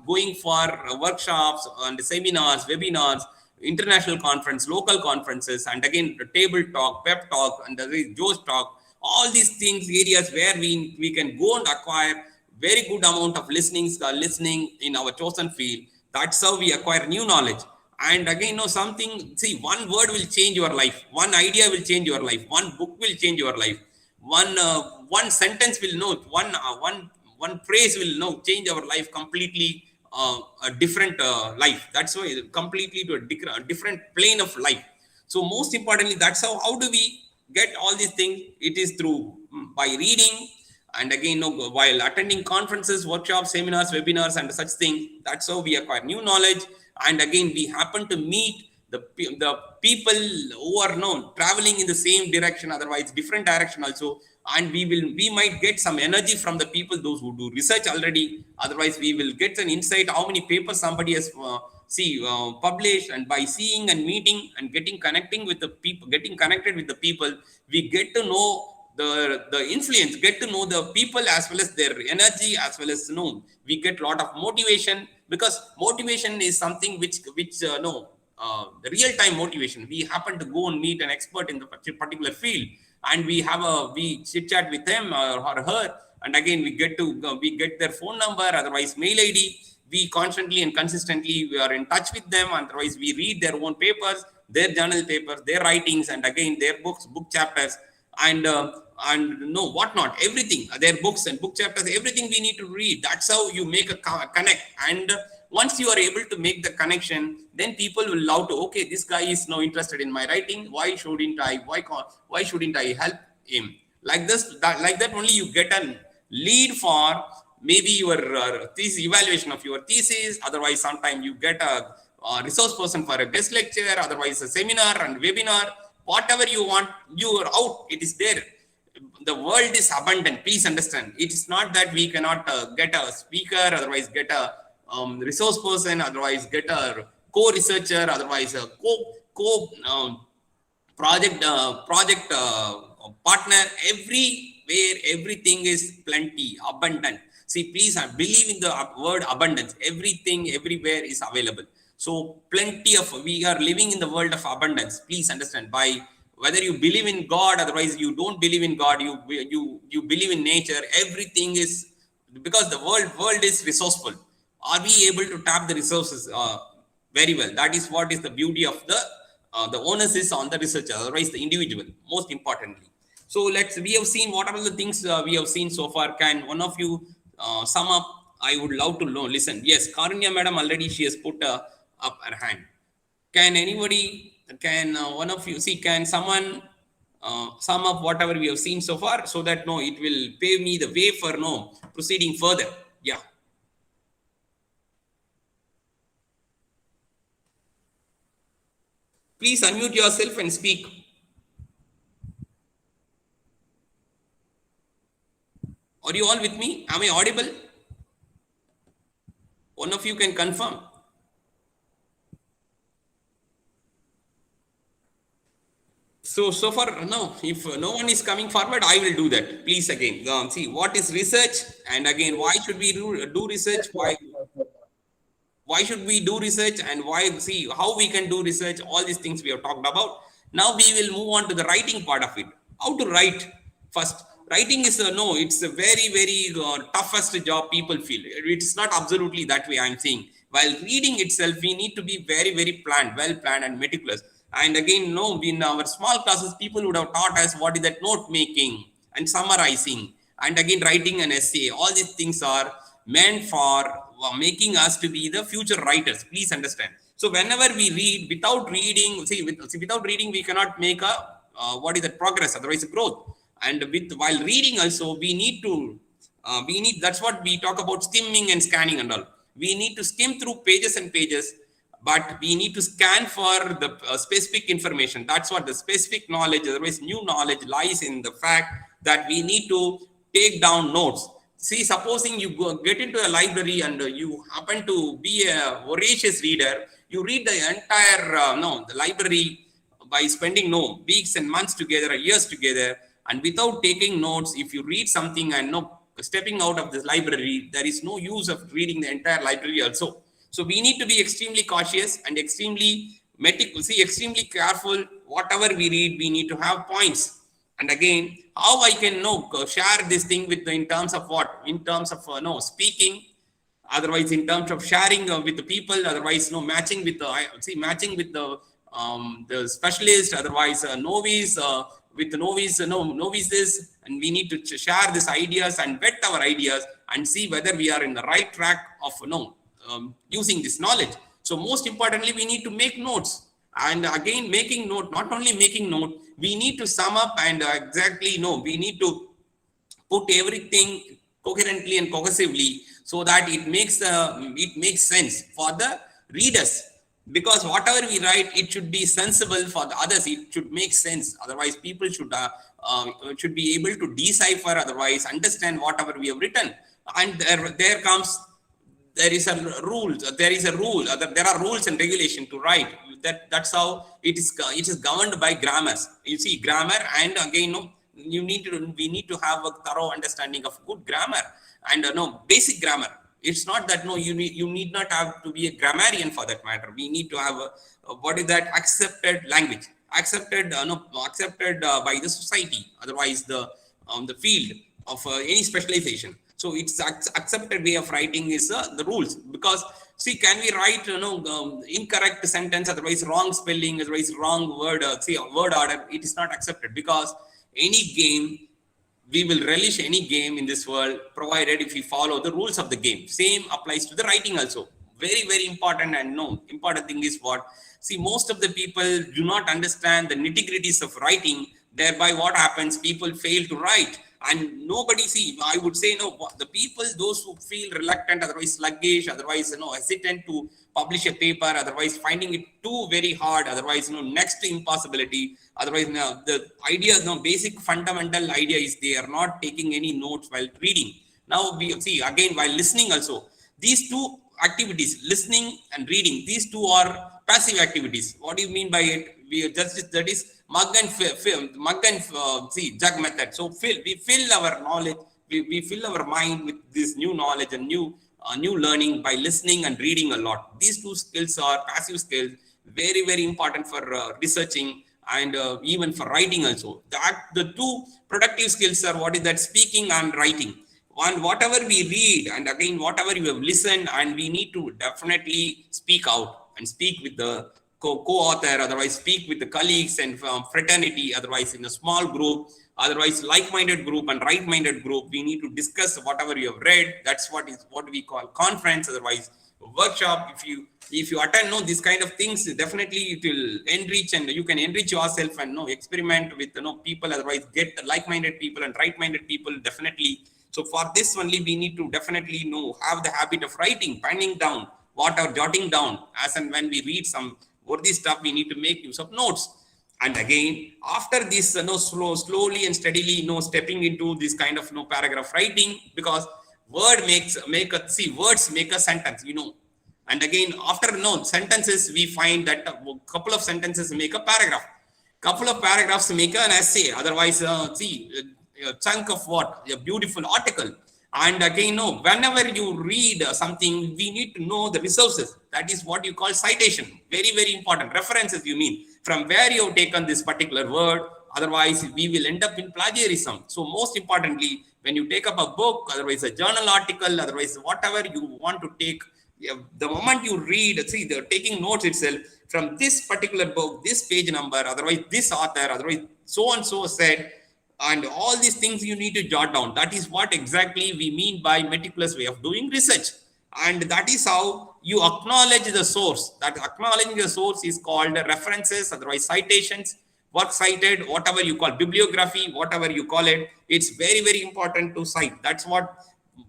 [SPEAKER 2] going for workshops and seminars, webinars, international conference, local conferences, and again the table talk, pep talk, and the Joe's talk. All these things, areas where we can go and acquire very good amount of listening in our chosen field. That's how we acquire new knowledge. And again, something, one word will change your life. One idea will change your life. One book will change your life. One sentence will one phrase will change our life completely, a different life. That's why completely to a different plane of life. So most importantly, that's how do we get all these things? It is through by reading, and again while attending conferences, workshops, seminars, webinars, and such things. That's how we acquire new knowledge. And again, we happen to meet the people who are traveling in the same direction, otherwise different direction also, and we might get some energy from the people, those who do research already. Otherwise, we will get an insight how many papers somebody has published, and by seeing and meeting and getting connected with the people, we get to know the influence, get to know the people as well as their energy, as well as we get a lot of motivation, because motivation is something which the real-time motivation. We happen to go and meet an expert in the particular field, and we chit-chat with him or her, and again we get their phone number, otherwise mail ID. We constantly and consistently we are in touch with them. Otherwise, we read their own papers, their journal papers, their writings, and again their books, book chapters, and whatnot, everything, their books and book chapters, everything we need to read. That's how you make a connect. And once you are able to make the connection, then people will love to, okay, this guy is now interested in my writing. Why shouldn't I help him? Like that only you get a lead for maybe your thesis, evaluation of your thesis. Otherwise, sometimes you get a resource person for a guest lecture, otherwise a seminar and webinar. Whatever you want, you are out. It is there. The world is abundant. Please understand. It is not that we cannot get a speaker, otherwise get a resource person, otherwise get a co-researcher, otherwise a project partner. Everywhere, everything is plenty, abundant. Please believe in the word abundance. Everything, everywhere is available. So we are living in the world of abundance. Please understand. By whether you believe in God, otherwise you don't believe in God, you believe in nature. Everything is, because the world is resourceful. Are we able to tap the resources very well? That is what is the beauty of the onus is on the researcher, otherwise the individual, most importantly. So we have seen what are the things we have seen so far. Can one of you sum up? I would love to know. Listen, yes, Karunya madam already she has put up her hand. Can anybody, can one of you, see, can someone sum up whatever we have seen so far, so that no, it will pave me the way for no proceeding further. Yeah. Please unmute yourself and speak. Are you all with me? Am I audible? One of you can confirm. So far, no, if no one is coming forward, I will do that. Please again, see what is research, and again, why should we do research? Why should we do research, and why, see how we can do research? All these things we have talked about. Now we will move on to the writing part of it. How to write first. Writing is no, it's a very toughest job people feel. It's not absolutely that way, I'm saying. While reading itself, we need to be very planned, well planned and meticulous. And again, no, in our small classes, people would have taught us what is that note making and summarizing, and again writing an essay. All these things are meant for making us to be the future writers. Please understand. So whenever we read, without reading, without reading, we cannot make a what is that progress, otherwise growth. And while reading also, we need to that's what we talk about, skimming and scanning and all. We need to skim through pages and pages, but we need to scan for the specific information. That's what the specific knowledge, otherwise new knowledge, lies in the fact that we need to take down notes. See, supposing you get into a library and you happen to be a voracious reader, you read the entire the library by spending weeks and months together, years together, and without taking notes. If you read something and stepping out of this library, there is no use of reading the entire library also. So we need to be extremely cautious and extremely extremely careful. Whatever we read, we need to have points. And again, how I can share this thing with in terms of what? In terms of speaking, otherwise in terms of sharing with the people, otherwise matching with the specialist, otherwise novice with novices, and we need to share these ideas and vet our ideas and see whether we are in the right track of using this knowledge. So most importantly, we need to make notes. And again, making note, not only making note, we need to sum up and we need to put everything coherently and cohesively, so that it makes sense for the readers. Because whatever we write, it should be sensible for the others. It should make sense. Otherwise, people should be able to decipher, otherwise understand whatever we have written. And there is a rule. There are rules and regulation to write. That's how it is governed by grammars. You see, grammar, and again, we need to have a thorough understanding of good grammar and basic grammar. It's not that you need not have to be a grammarian for that matter. We need to have what is that accepted language, accepted by the society. Otherwise, the field of any specialization. So it's accepted way of writing is the rules. Because see, can we write incorrect sentence, otherwise wrong spelling, otherwise wrong word, word order? It is not accepted. Because any game, we will relish any game in this world, provided if we follow the rules of the game. Same applies to the writing also. Very important. And important thing is what? See, most of the people do not understand the nitty-gritties of writing. Thereby what happens? People fail to write. And nobody, I would say, the people, those who feel reluctant, otherwise sluggish, otherwise, hesitant to publish a paper, otherwise finding it too very hard, otherwise, next to impossibility, otherwise, the idea, basic fundamental idea is they are not taking any notes while reading. Now, we see, again, while listening also, these two activities, listening and reading, these two are passive activities. What do you mean by it? That is mug and jug method. So we fill our knowledge, we fill our mind with this new knowledge and new learning by listening and reading a lot. These two skills are passive skills, very important for researching and even for writing also. The two productive skills are what is that? Speaking and writing. and whatever we read, and again whatever you have listened, and we need to definitely speak out and speak with the co-author, otherwise speak with the colleagues and fraternity, otherwise in a small group, otherwise like-minded group and right-minded group. We need to discuss whatever you have read. That's what we call conference, otherwise workshop. If you attend this kind of things, definitely it will enrich, and you can enrich yourself and experiment with people, otherwise get like-minded people and right-minded people, definitely. So for this only, we need to definitely have the habit of writing, penning down, whatever, jotting down. As and when we read some worthy stuff, we need to make use of notes. And again, after this, slowly and steadily, stepping into this kind of paragraph writing, because words make a sentence, And again, after sentences, we find that a couple of sentences make a paragraph, couple of paragraphs make an essay. Otherwise, a chunk of a beautiful article. And again, whenever you read something, we need to know the resources. That is what you call citation. Very, very important. References, you mean, from where you have taken this particular word. Otherwise, we will end up in plagiarism. So most importantly, when you take up a book, otherwise a journal article, otherwise whatever you want to take, the moment you read, they're taking notes itself from this particular book, this page number, otherwise this author, otherwise so and so said, and all these things you need to jot down. That is what exactly we mean by meticulous way of doing research. And that is how you acknowledge the source. That acknowledging the source is called references, otherwise citations, work cited, whatever you call bibliography, whatever you call it. It's very, very important to cite. That's what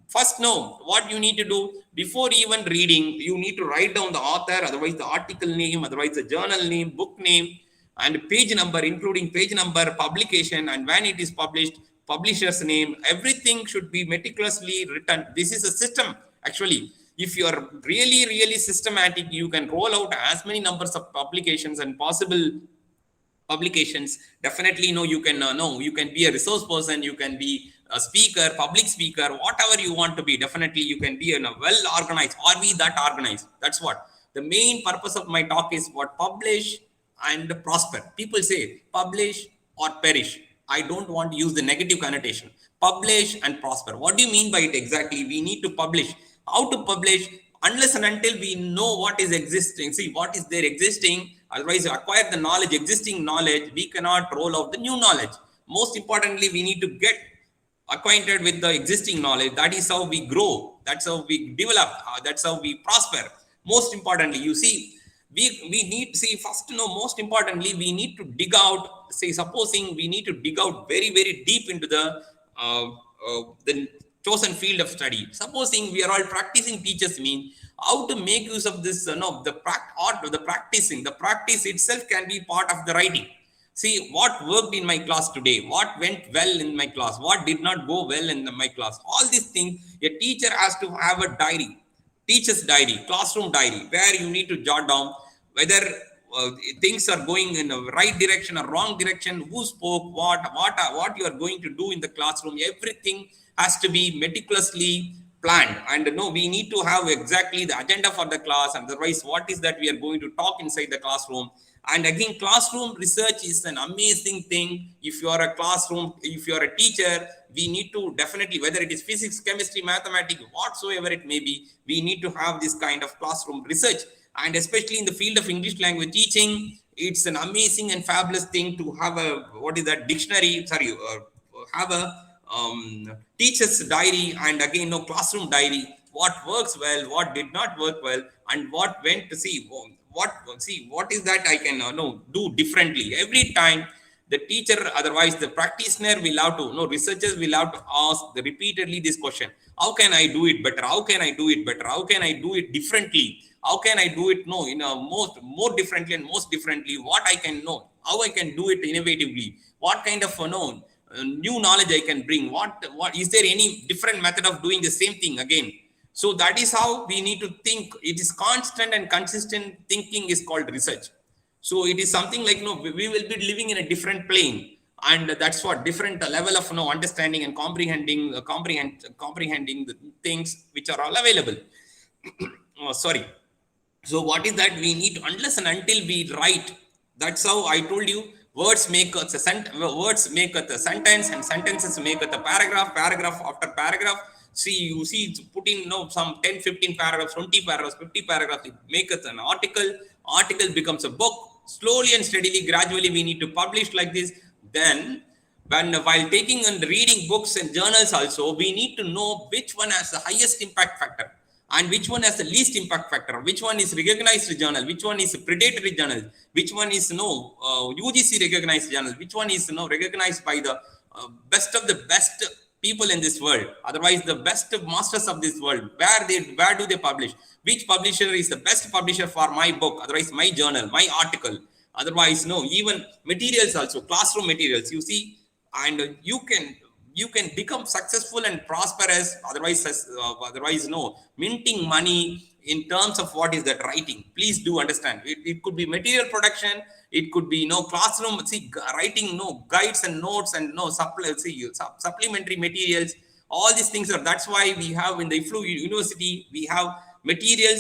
[SPEAKER 2] first know what you need to do before even reading. You need to write down the author, otherwise the article name, otherwise the journal name, book name, and page number, including page number, publication, and when it is published, publisher's name. Everything should be meticulously written. This is a system. Actually, if you are really, really systematic, you can roll out as many numbers of publications and possible publications. Definitely, you can be a resource person, you can be a speaker, public speaker, whatever you want to be. Definitely, you can be well organized. Are we that organized? That's what the main purpose of my talk is. What publish and prosper. People say publish or perish. I don't want to use the negative connotation. Publish and prosper. What do you mean by it exactly? We need to publish. How to publish? Unless and until we know what is existing, see what is there existing, otherwise acquire the knowledge, existing knowledge, we cannot roll out the new knowledge. Most importantly, we need to get acquainted with the existing knowledge. That is how we grow. That's how we develop. That's how we prosper. Most importantly, you see, we need, first most importantly, we need to dig out, supposing we need to dig out very, very deep into the chosen field of study. Supposing we are all practicing teachers, mean how to make use of this, the practicing. The practice itself can be part of the writing. See what worked in my class today, what went well in my class, what did not go well in my class. All these things, a teacher has to have a diary. Teacher's diary, classroom diary, where you need to jot down whether things are going in the right direction or wrong direction, who spoke, what you are going to do in the classroom. Everything has to be meticulously planned. And we need to have exactly the agenda for the class, and otherwise what is that we are going to talk inside the classroom. And again, classroom research is an amazing thing. If you are a classroom, if you are a teacher, we need to definitely, whether it is physics, chemistry, mathematics, whatsoever it may be, we need to have this kind of classroom research. And especially in the field of English language teaching, it's an amazing and fabulous thing to have a dictionary, have a teacher's diary, and again, classroom diary, what works well, what did not work well, and what went to what is that I can do differently. Every time the teacher, otherwise the practitioner will have to, researchers will have to ask repeatedly this question: how can I do it better? How can I do it better? How can I do it differently? How can I do it in a more differently and most differently? What I can know, how I can do it innovatively? What kind of new knowledge I can bring? What is there any different method of doing the same thing again? So that is how we need to think. It is constant and consistent thinking is called research. So it is something like, we will be living in a different plane. And that's what different level of understanding and comprehending the things which are all available. Sorry. So what is that? We need to, unless and until we write. That's how I told you, words make a sentence, and sentences make a paragraph after paragraph. You see, it's put in some 10, 15 paragraphs, 20 paragraphs, 50 paragraphs. It makes it an article. Article becomes a book. Slowly and steadily, gradually, we need to publish like this. Then, while taking and reading books and journals also, we need to know which one has the highest impact factor and which one has the least impact factor, which one is recognized journal, which one is a predatory journal, which one is UGC recognized journal, which one is recognized by the best of the best people in this world, otherwise the best masters of this world. Where do they publish? Which publisher is the best publisher for my book, otherwise my journal, my article? Otherwise, even materials also, classroom materials, you see, and you can become successful and prosperous, otherwise minting money in terms of what is that writing. Please do understand, it could be material production, it could be classroom, writing guides and notes and supplementary materials. All these things that's why we have in the IFLU University, we have material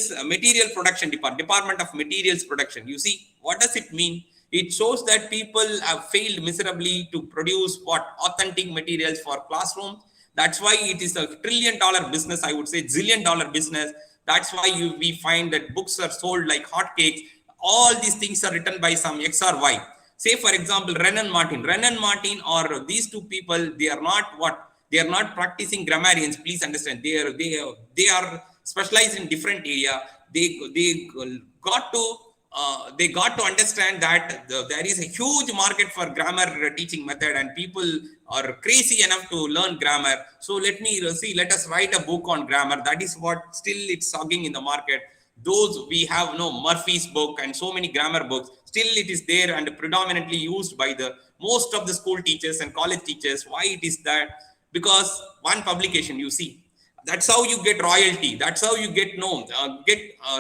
[SPEAKER 2] production department of materials production. You see, what does it mean? It shows that people have failed miserably to produce authentic materials for classrooms. That's why it is a $1 trillion business, I would say, $1 zillion business. That's why we find that books are sold like hotcakes. All these things are written by some X or Y. Say, for example, Ren and Martin or these two people, they are not practicing grammarians. Please understand, they are specialized in different area. They got to understand that there is a huge market for grammar teaching method, and people are crazy enough to learn grammar. So let us write a book on grammar. That is what still it's hugging in the market. Those we have Murphy's book and so many grammar books, still it is there and predominantly used by the most of the school teachers and college teachers. Why it is that? Because one publication, you see, that's how you get royalty, that's how you get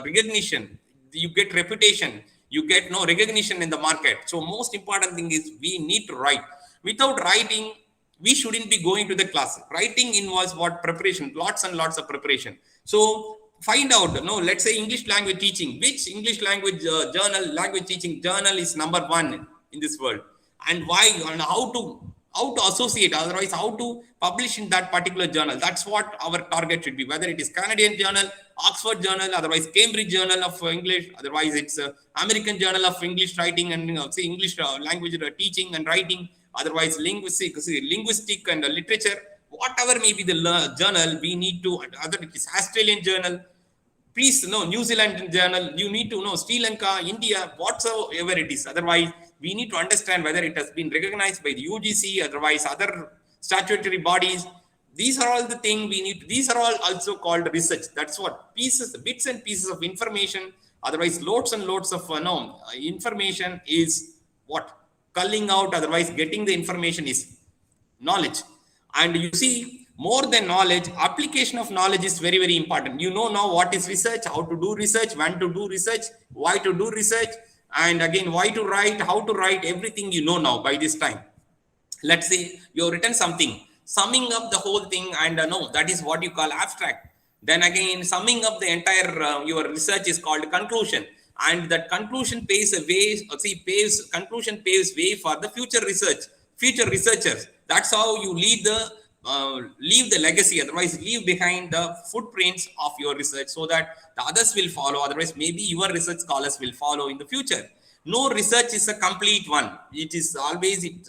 [SPEAKER 2] recognition, you get reputation, you get recognition in the market. So most important thing is we need to write. Without writing, we shouldn't be going to the class. Writing involves preparation, lots and lots of preparation. So find out, let's say English language teaching, which English language language teaching journal is number one in this world, and why, and how to associate, otherwise how to publish in that particular journal. That's what our target should be, whether it is Canadian journal, Oxford journal, otherwise Cambridge journal of English, otherwise it's American journal of English writing and English language teaching and writing, otherwise linguistic and literature, whatever may be the journal, we need to, other it is Australian journal, please New Zealand journal, you need to know Sri Lanka, India, whatsoever it is. Otherwise, we need to understand whether it has been recognized by the UGC, otherwise other statutory bodies. These are all the things we need. These are all also called research. That's what bits and pieces of information. Otherwise, loads and loads of information is what culling out. Otherwise, getting the information is knowledge. And you see, more than knowledge, application of knowledge is very, very important. You know now what is research, how to do research, when to do research, why to do research, and again, why to write, how to write, everything you know now by this time. Let's say you've written something, summing up the whole thing, and that is what you call abstract. Then again, summing up the entire your research is called conclusion, and that conclusion paves way for the future researchers. That's how you leave the legacy, otherwise leave behind the footprints of your research, so that the others will follow. Otherwise, maybe your research scholars will follow in the future. No research is a complete one. It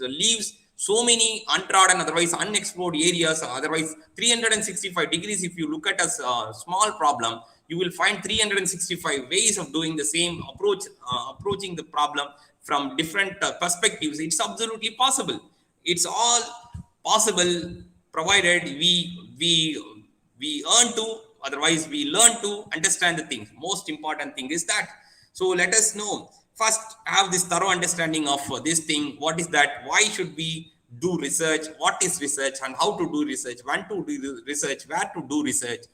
[SPEAKER 2] leaves so many untrodden, otherwise unexplored areas. Otherwise, 365 degrees, if you look at a small problem, you will find 365 ways of doing the same approaching the problem from different perspectives. It's absolutely possible. It's all possible, provided we earn to, otherwise we learn to understand the things. Most important thing is that. So let us know, first have this thorough understanding of this thing. What is that? Why should we do research? What is research and how to do research? When to do research? Where to do research?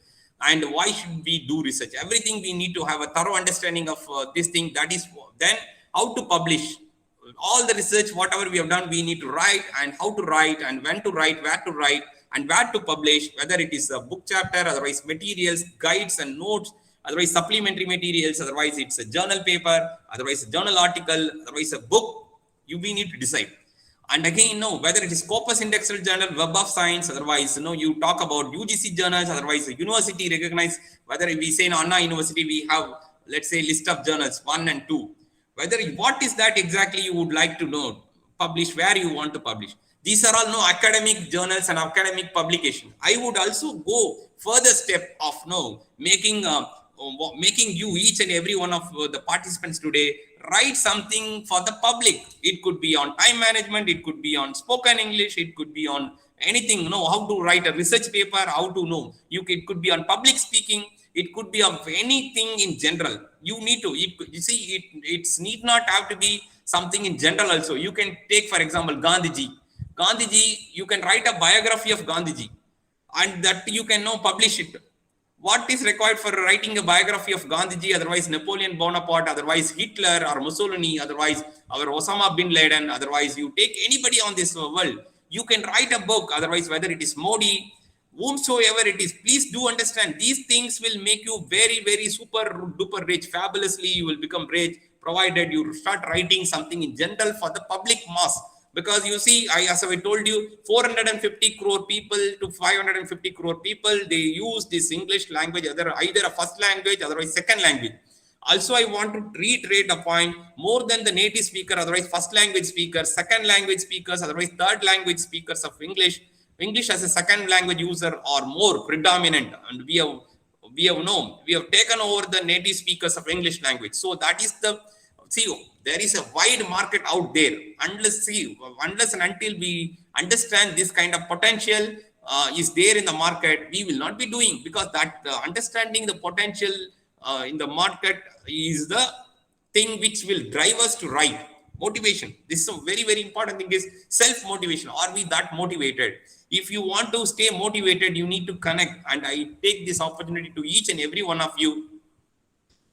[SPEAKER 2] And why should we do research? Everything we need to have a thorough understanding of this thing. That is then how to publish. All the research, whatever we have done, we need to write, and how to write, and when to write, and where to publish, whether it is a book chapter, otherwise materials, guides and notes, otherwise supplementary materials, otherwise it's a journal paper, otherwise a journal article, otherwise a book. We need to decide. And again, no, whether it is Scopus Indexed Journal, Web of Science, otherwise, you talk about UGC journals, otherwise, university recognized, whether we say in Anna University, we have, let's say, list of journals, 1 and 2. Whether, what is that exactly you would like to know, publish, where you want to publish. These are all academic journals and academic publication. I would also go further step of making you, each and every one of the participants today, write something for the public. It could be on time management, it could be on spoken English, it could be on anything, how to write a research paper, how to know, it could be on public speaking, it could be of anything in general. You need to, you see, it's need not have to be something in general also. You can take, for example, Gandhiji, you can write a biography of Gandhiji, and that you can now publish it. What is required for writing a biography of Gandhiji, otherwise Napoleon Bonaparte, otherwise Hitler or Mussolini, otherwise our Osama bin Laden, otherwise you take anybody on this world, you can write a book, otherwise whether it is Modi, whomsoever it is. Please do understand, these things will make you very, very super duper rich. Fabulously, you will become rich, provided you start writing something in general for the public mass. Because you see, as I told you, 450 crore people to 550 crore people, they use this English language, either a first language, otherwise second language. Also, I want to reiterate a point, more than the native speaker, otherwise first language speakers, second language speakers, otherwise third language speakers of English as a second language user are more predominant, and we have taken over the native speakers of English language. So that is the, there is a wide market out there. Unless and until we understand this kind of potential is there in the market, we will not be doing, because that understanding the potential in the market is the thing which will drive us to write. Motivation. This is a very, very important thing, is self-motivation. Are we that motivated? If you want to stay motivated, you need to connect. And I take this opportunity to each and every one of you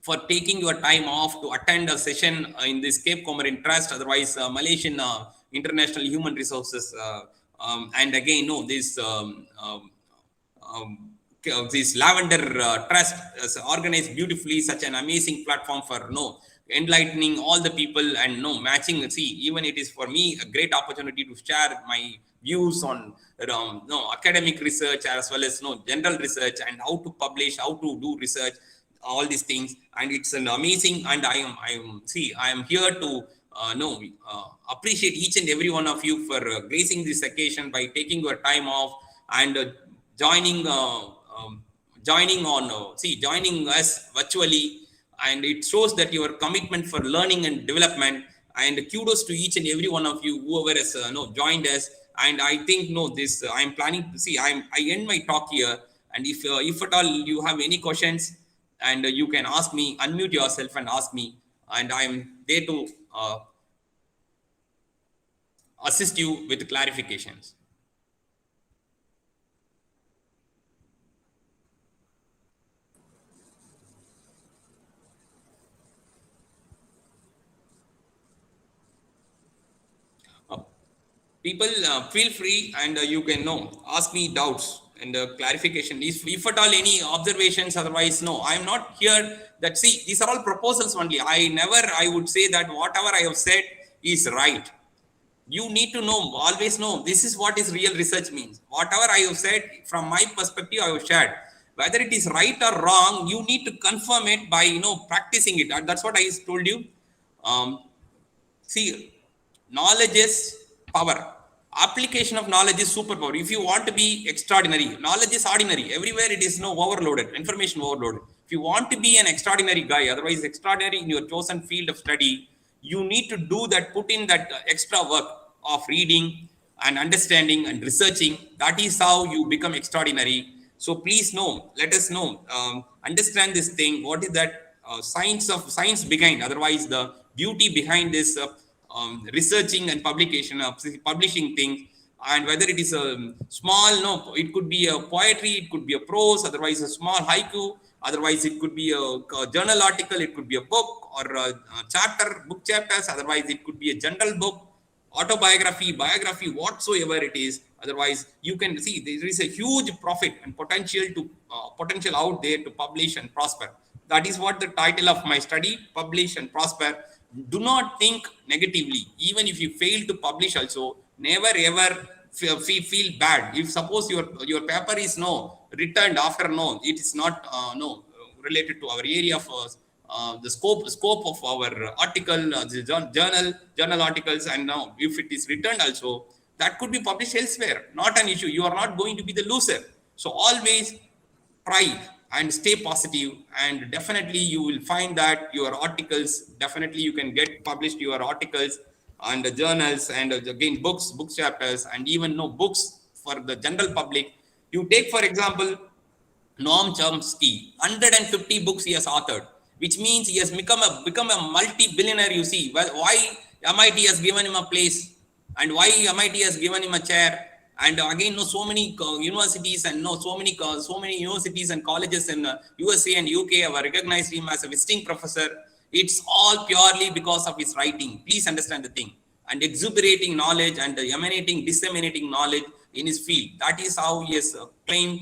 [SPEAKER 2] for taking your time off to attend a session in this Cape Comorin Trust, otherwise Malaysian International Human Resources, and again, this Lavender Trust is organized beautifully, such an amazing platform for enlightening all the people and matching. See, even it is for me a great opportunity to share my views on academic research as well as general research, and how to publish, how to do research, all these things. And it's an amazing, and I am here to appreciate each and every one of you for gracing this occasion by taking your time off and joining us virtually. And it shows that your commitment for learning and development. And kudos to each and every one of you, whoever has joined us. And I think this I'm planning to I end my talk here. And if at all you have any questions, and you can ask me, unmute yourself and ask me, and I am there to assist you with clarifications. People feel free, and you can ask me doubts and clarification. If at all any observations, otherwise I am not here. That these are all proposals only. I would say that whatever I have said is right. You need to always know, this is what is real research means. Whatever I have said from my perspective, I have shared. Whether it is right or wrong, you need to confirm it by practicing it. That's what I told you. Knowledge is power. Application of knowledge is superpower. If you want to be extraordinary, knowledge is ordinary. Everywhere it is overloaded, information overloaded. If you want to be an extraordinary guy, otherwise extraordinary in your chosen field of study, you need to do that, put in that extra work of reading and understanding and researching. That is how you become extraordinary. So please let us understand this thing. What is that science behind? Otherwise, the beauty behind this researching and publishing things. And whether it is a small, it could be a poetry, it could be a prose, otherwise a small haiku, otherwise it could be a journal article, it could be a book or a book chapters, otherwise it could be a general book, autobiography, biography, whatsoever it is. Otherwise, you can see there is a huge profit and potential out there to publish and prosper. That is what the title of my study, Publish and Prosper. Do not think negatively. Even if you fail to publish also, Never ever feel bad. If suppose your paper is returned after it is not related to our area of the scope of our article, the journal articles, and now if it is returned also, that could be published elsewhere. Not an issue. You are not going to be the loser. So always try and stay positive, and definitely you will find that your articles, definitely you can get published your articles and the journals, and again book chapters, and even books for the general public. You take for example Noam Chomsky, 150 books he has authored, which means he has become a multi-billionaire. You see, why MIT has given him a place, and why MIT has given him a chair, and again, so many universities and so many universities and colleges in USA and UK have recognized him as a visiting professor. It's all purely because of his writing. Please understand the thing, and exuberating knowledge and disseminating knowledge in his field. That is how he has claimed.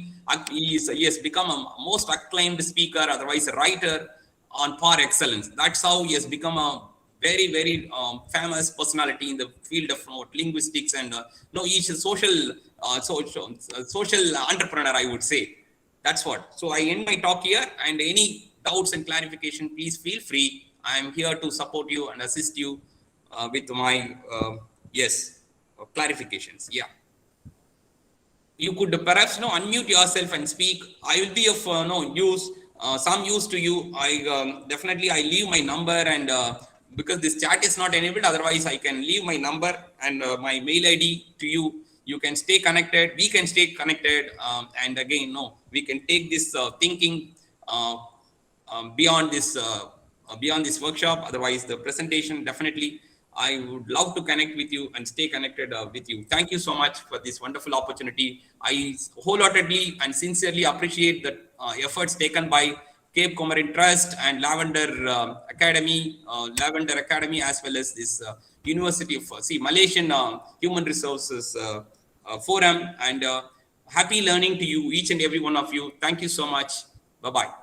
[SPEAKER 2] He has become a most acclaimed speaker, otherwise a writer on par excellence. That's how he has become a very, very famous personality in the field of linguistics, and he's a social entrepreneur, I would say. That's what. So I end my talk here, and any doubts and clarification, please feel free. I am here to support you and assist you with my clarifications. Yeah. You could perhaps unmute yourself and speak. I will be of use, some use to you. I definitely leave my number, and because this chat is not enabled, otherwise I can leave my number and my mail ID to you. You can stay connected. We can stay connected, and again, we can take this thinking beyond this workshop. Otherwise, the presentation, definitely I would love to connect with you and stay connected with you. Thank you so much for this wonderful opportunity. I wholeheartedly and sincerely appreciate the efforts taken by Cape Comorin Trust and Lavender Academy, as well as this University of Malaysian Human Resources Forum. And happy learning to you, each and every one of you. Thank you so much. Bye-bye.